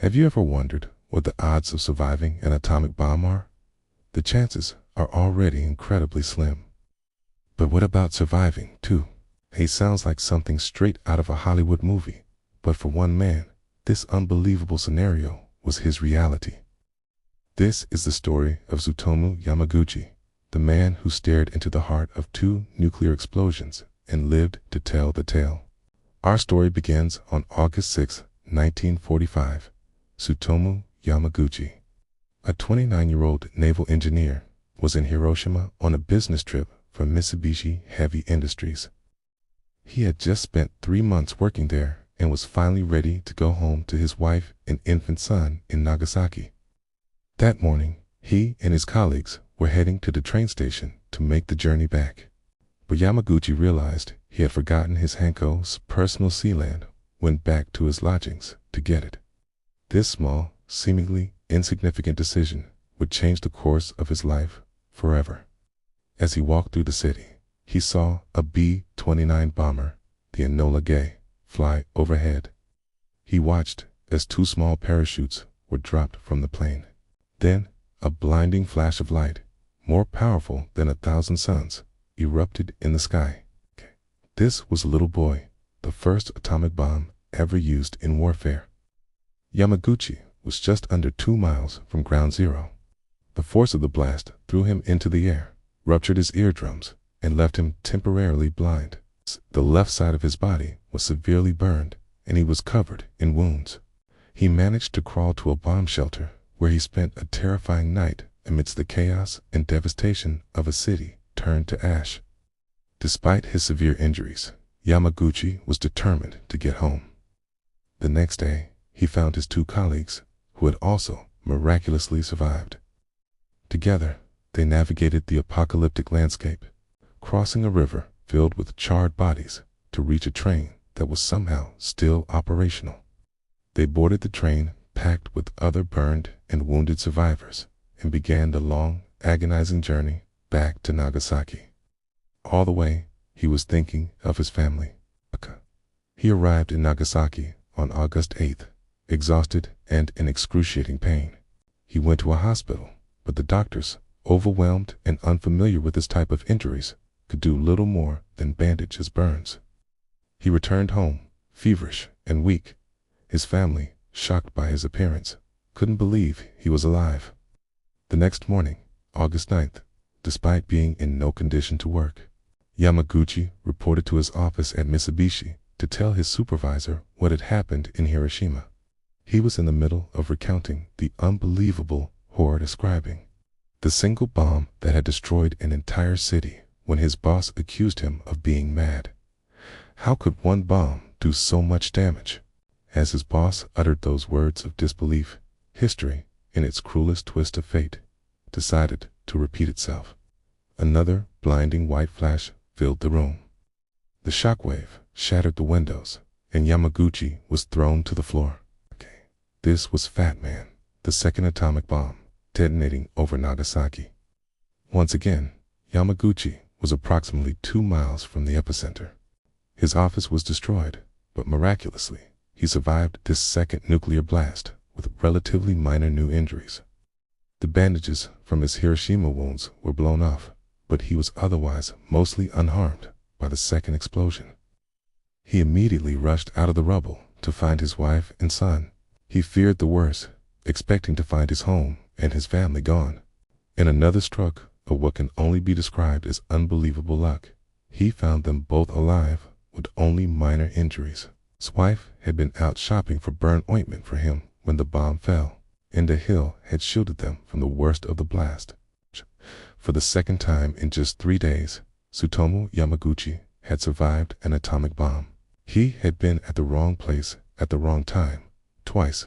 Have you ever wondered what the odds of surviving an atomic bomb are? The chances are already incredibly slim. But what about surviving, too? It sounds like something straight out of a Hollywood movie, but for one man, this unbelievable scenario was his reality. This is the story of Tsutomu Yamaguchi, the man who stared into the heart of 2 nuclear explosions and lived to tell the tale. Our story begins on August 6, 1945. Tsutomu Yamaguchi, a 29-year-old naval engineer, was in Hiroshima on a business trip for Mitsubishi Heavy Industries. He had just spent 3 months working there and was finally ready to go home to his wife and infant son in Nagasaki. That morning, he and his colleagues were heading to the train station to make the journey back. But Yamaguchi realized he had forgotten his Hanko's personal sealand, went back to his lodgings to get it. This small, seemingly insignificant decision would change the course of his life forever. As he walked through the city, he saw a B-29 bomber, the Enola Gay, fly overhead. He watched as 2 small parachutes were dropped from the plane. Then, a blinding flash of light, more powerful than 1,000 suns, erupted in the sky. This was a little boy, the first atomic bomb ever used in warfare. Yamaguchi was just under 2 miles from ground zero. The force of the blast threw him into the air, ruptured his eardrums, and left him temporarily blind. The left side of his body was severely burned, and he was covered in wounds. He managed to crawl to a bomb shelter, where he spent a terrifying night amidst the chaos and devastation of a city turned to ash. Despite his severe injuries, Yamaguchi was determined to get home. The next day, he found his 2 colleagues, who had also miraculously survived. Together, they navigated the apocalyptic landscape, crossing a river filled with charred bodies to reach a train that was somehow still operational. They boarded the train packed with other burned and wounded survivors and began the long, agonizing journey back to Nagasaki. All the way, he was thinking of his family. He arrived in Nagasaki on August 8th, exhausted and in excruciating pain. He went to a hospital, but the doctors, overwhelmed and unfamiliar with this type of injuries, could do little more than bandage his burns. He returned home, feverish and weak. His family, shocked by his appearance, couldn't believe he was alive. The next morning, August 9th, despite being in no condition to work, Yamaguchi reported to his office at Mitsubishi to tell his supervisor what had happened in Hiroshima. He was in the middle of recounting the unbelievable horror, describing the single bomb that had destroyed an entire city, when his boss accused him of being mad. How could one bomb do so much damage? As his boss uttered those words of disbelief, history, in its cruelest twist of fate, decided to repeat itself. Another blinding white flash filled the room. The shockwave shattered the windows, and Yamaguchi was thrown to the floor. This was Fat Man, the second atomic bomb, detonating over Nagasaki. Once again, Yamaguchi was approximately 2 miles from the epicenter. His office was destroyed, but miraculously, he survived this second nuclear blast with relatively minor new injuries. The bandages from his Hiroshima wounds were blown off, but he was otherwise mostly unharmed by the second explosion. He immediately rushed out of the rubble to find his wife and son. He feared the worst, expecting to find his home and his family gone. In another stroke of what can only be described as unbelievable luck, he found them both alive with only minor injuries. His wife had been out shopping for burn ointment for him when the bomb fell, and the hill had shielded them from the worst of the blast. For the second time in just 3 days, Tsutomu Yamaguchi had survived an atomic bomb. He had been at the wrong place at the wrong time, twice,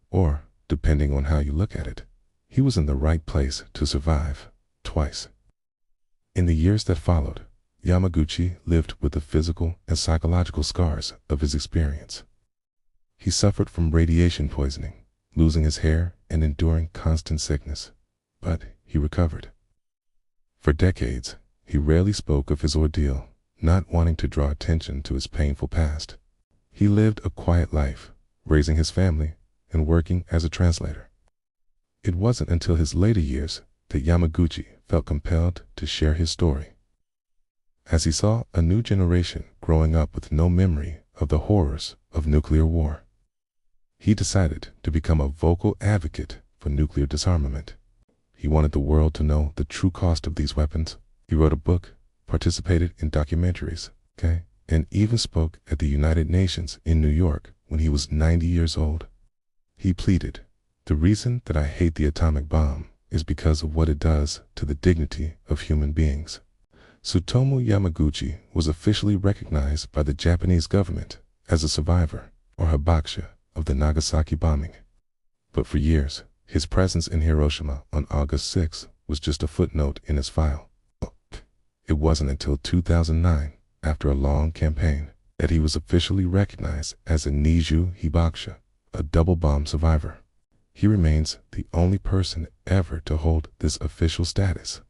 or, depending on how you look at it, he was in the right place to survive, twice. In the years that followed, Yamaguchi lived with the physical and psychological scars of his experience. He suffered from radiation poisoning, losing his hair and enduring constant sickness, but he recovered. For decades, he rarely spoke of his ordeal, not wanting to draw attention to his painful past. He lived a quiet life, raising his family and working as a translator. It wasn't until his later years that Yamaguchi felt compelled to share his story. As he saw a new generation growing up with no memory of the horrors of nuclear war, he decided to become a vocal advocate for nuclear disarmament. He wanted the world to know the true cost of these weapons. He wrote a book, participated in documentaries, and even spoke at the United Nations in New York when he was 90 years old. He pleaded, "The reason that I hate the atomic bomb is because of what it does to the dignity of human beings." Tsutomu Yamaguchi was officially recognized by the Japanese government as a survivor, or hibakusha, of the Nagasaki bombing. But for years, his presence in Hiroshima on August 6 was just a footnote in his file. It wasn't until 2009, after a long campaign, that he was officially recognized as a nijyuu hibakusha, a double bomb survivor. He remains the only person ever to hold this official status.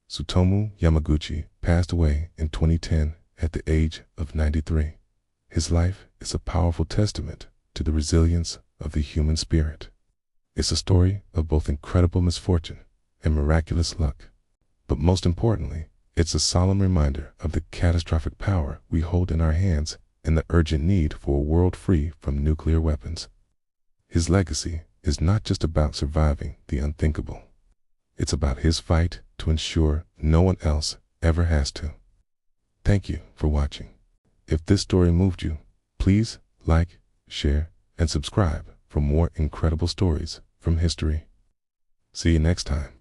Tsutomu Yamaguchi passed away in 2010 at the age of 93. His life is a powerful testament to the resilience of the human spirit. It's a story of both incredible misfortune and miraculous luck. But most importantly, it's a solemn reminder of the catastrophic power we hold in our hands and the urgent need for a world free from nuclear weapons. His legacy is not just about surviving the unthinkable. It's about his fight to ensure no one else ever has to. Thank you for watching. If this story moved you, please like, share, and subscribe for more incredible stories from history. See you next time.